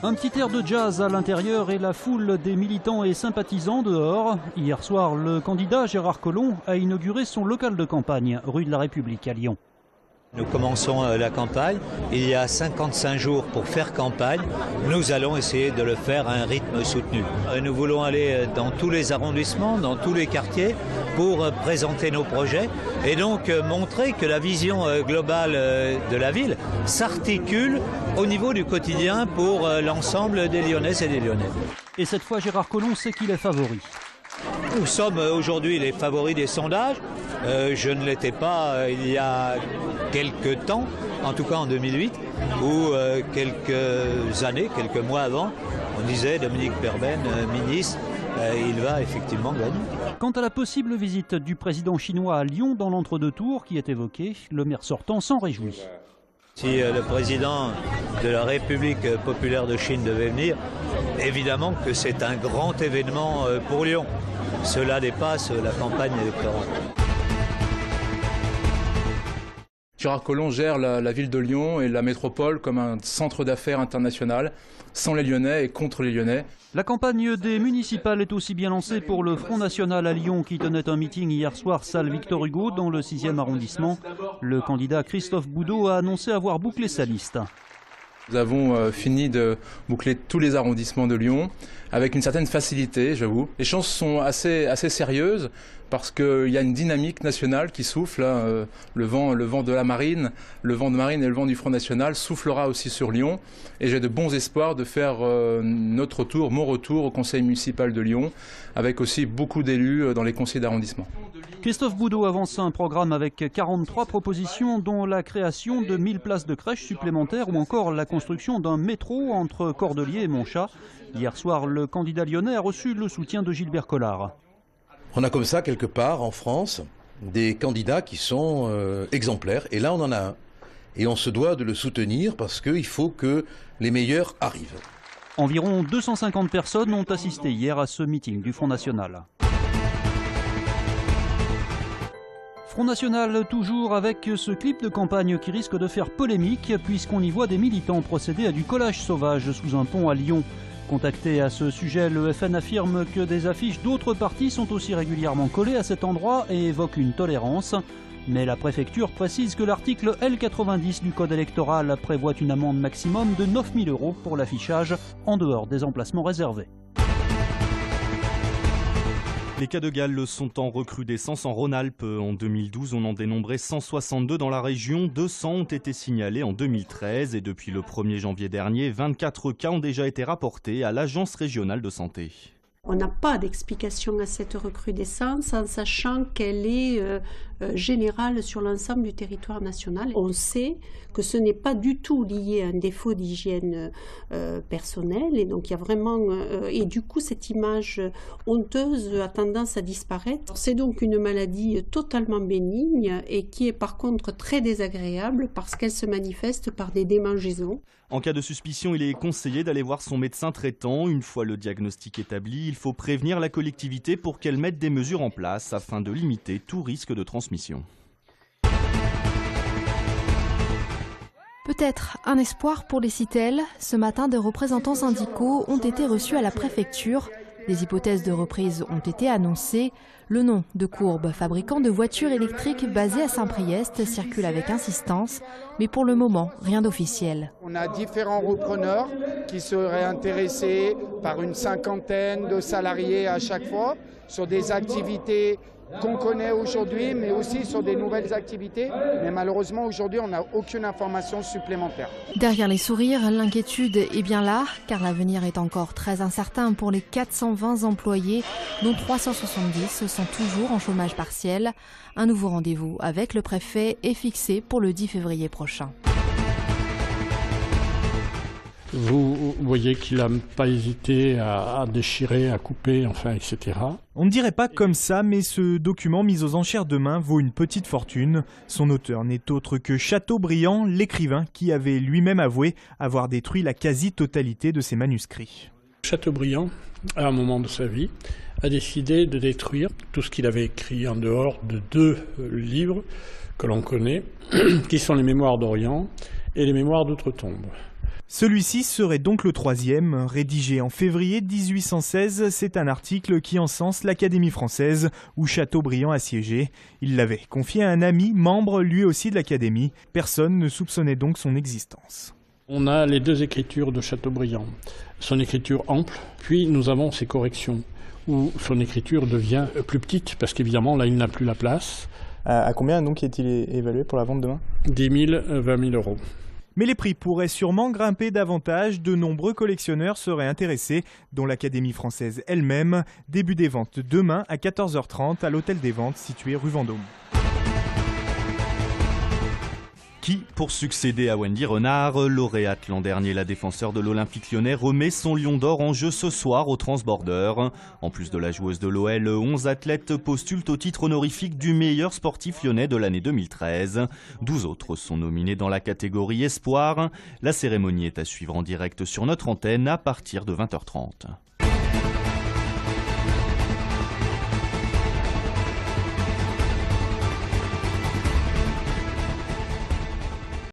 Un petit air de jazz à l'intérieur et la foule des militants et sympathisants dehors. Hier soir, le candidat Gérard Collomb a inauguré son local de campagne, rue de la République à Lyon. Nous commençons la campagne. Il y a 55 jours pour faire campagne. Nous allons essayer de le faire à un rythme soutenu. Nous voulons aller dans tous les arrondissements, dans tous les quartiers pour présenter nos projets et donc montrer que la vision globale de la ville s'articule au niveau du quotidien pour l'ensemble des Lyonnaises et des Lyonnais. Et cette fois, Gérard Collomb sait qu'il est favori. Nous sommes aujourd'hui les favoris des sondages. Je ne l'étais pas il y a quelques temps, en tout cas en 2008, ou quelques années, quelques mois avant, on disait Dominique Perben, ministre, il va effectivement gagner. Quant à la possible visite du président chinois à Lyon dans l'entre-deux tours qui est évoquée, le maire sortant s'en réjouit. Si le président de la République populaire de Chine devait venir, évidemment que c'est un grand événement pour Lyon. Cela dépasse la campagne électorale. Gérard Collomb gère la ville de Lyon et la métropole comme un centre d'affaires international, sans les Lyonnais et contre les Lyonnais. La campagne des municipales est aussi bien lancée pour le Front National à Lyon qui tenait un meeting hier soir salle Victor Hugo dans le 6e arrondissement. Le candidat Christophe Boudot a annoncé avoir bouclé sa liste. Nous avons fini de boucler tous les arrondissements de Lyon avec une certaine facilité, j'avoue. Les chances sont assez sérieuses parce qu'il y a une dynamique nationale qui souffle. Le vent de la marine, le vent de marine et le vent du Front National soufflera aussi sur Lyon. Et j'ai de bons espoirs de faire notre retour, mon retour au conseil municipal de Lyon, avec aussi beaucoup d'élus dans les conseils d'arrondissement. Christophe Boudot avance un programme avec 43 propositions, dont la création de 1000 places de crèche supplémentaires ou encore la construction d'un métro entre Cordeliers et Montchat. Hier soir, le candidat lyonnais a reçu le soutien de Gilbert Collard. On a comme ça, quelque part, en France, des candidats qui sont exemplaires. Et là, on en a un. Et on se doit de le soutenir parce qu'il faut que les meilleurs arrivent. Environ 250 personnes ont assisté hier à ce meeting du Front National. Front National toujours avec ce clip de campagne qui risque de faire polémique puisqu'on y voit des militants procéder à du collage sauvage sous un pont à Lyon. Contacté à ce sujet, le FN affirme que des affiches d'autres partis sont aussi régulièrement collées à cet endroit et évoque une tolérance. Mais la préfecture précise que l'article L90 du code électoral prévoit une amende maximum de 9 000 € pour l'affichage en dehors des emplacements réservés. Les cas de gale sont en recrudescence en Rhône-Alpes. En 2012, on en dénombrait 162 dans la région. 200 ont été signalés en 2013 et depuis le 1er janvier dernier, 24 cas ont déjà été rapportés à l'Agence régionale de santé. On n'a pas d'explication à cette recrudescence en sachant qu'elle est générale sur l'ensemble du territoire national. On sait que ce n'est pas du tout lié à un défaut d'hygiène personnelle et donc il y a vraiment et du coup cette image honteuse a tendance à disparaître. C'est donc une maladie totalement bénigne et qui est par contre très désagréable parce qu'elle se manifeste par des démangeaisons. En cas de suspicion, il est conseillé d'aller voir son médecin traitant. Une fois le diagnostic établi, il faut prévenir la collectivité pour qu'elle mette des mesures en place afin de limiter tout risque de transmission. Peut-être un espoir pour les Citel. Ce matin, des représentants syndicaux ont été reçus à la préfecture. Des hypothèses de reprise ont été annoncées. Le nom de Courbe, fabricant de voitures électriques basé à Saint-Priest, circule avec insistance, mais pour le moment, rien d'officiel. On a différents repreneurs qui seraient intéressés par une cinquantaine de salariés à chaque fois sur des activités qu'on connaît aujourd'hui, mais aussi sur des nouvelles activités. Mais malheureusement, aujourd'hui, on n'a aucune information supplémentaire. Derrière les sourires, l'inquiétude est bien là, car l'avenir est encore très incertain pour les 420 employés, dont 370 sont toujours en chômage partiel. Un nouveau rendez-vous avec le préfet est fixé pour le 10 février prochain. Vous voyez qu'il n'a pas hésité à déchirer, à couper, enfin, etc. On ne dirait pas comme ça, mais ce document mis aux enchères demain vaut une petite fortune. Son auteur n'est autre que Chateaubriand, l'écrivain, qui avait lui-même avoué avoir détruit la quasi-totalité de ses manuscrits. Chateaubriand, à un moment de sa vie, a décidé de détruire tout ce qu'il avait écrit en dehors de 2 livres que l'on connaît, qui sont les Mémoires d'Orient et les Mémoires d'Outre-Tombe. Celui-ci serait donc le troisième, rédigé en février 1816. C'est un article qui encense l'Académie française où Chateaubriand a siégé. Il l'avait confié à un ami, membre lui aussi de l'Académie. Personne ne soupçonnait donc son existence. On a les deux écritures de Chateaubriand. Son écriture ample, puis nous avons ses corrections, où son écriture devient plus petite, parce qu'évidemment, là, il n'a plus la place. À combien donc est-il évalué pour la vente demain ? 10 000, 20 000 euros. Mais les prix pourraient sûrement grimper davantage. De nombreux collectionneurs seraient intéressés, dont l'Académie française elle-même. Début des ventes demain à 14h30 à l'Hôtel des Ventes situé rue Vendôme. Qui, pour succéder à Wendy Renard, lauréate l'an dernier, la défenseure de l'Olympique lyonnais, remet son lion d'or en jeu ce soir au Transborder. En plus de la joueuse de l'OL, 11 athlètes postulent au titre honorifique du meilleur sportif lyonnais de l'année 2013. 12 autres sont nominés dans la catégorie Espoir. La cérémonie est à suivre en direct sur notre antenne à partir de 20h30.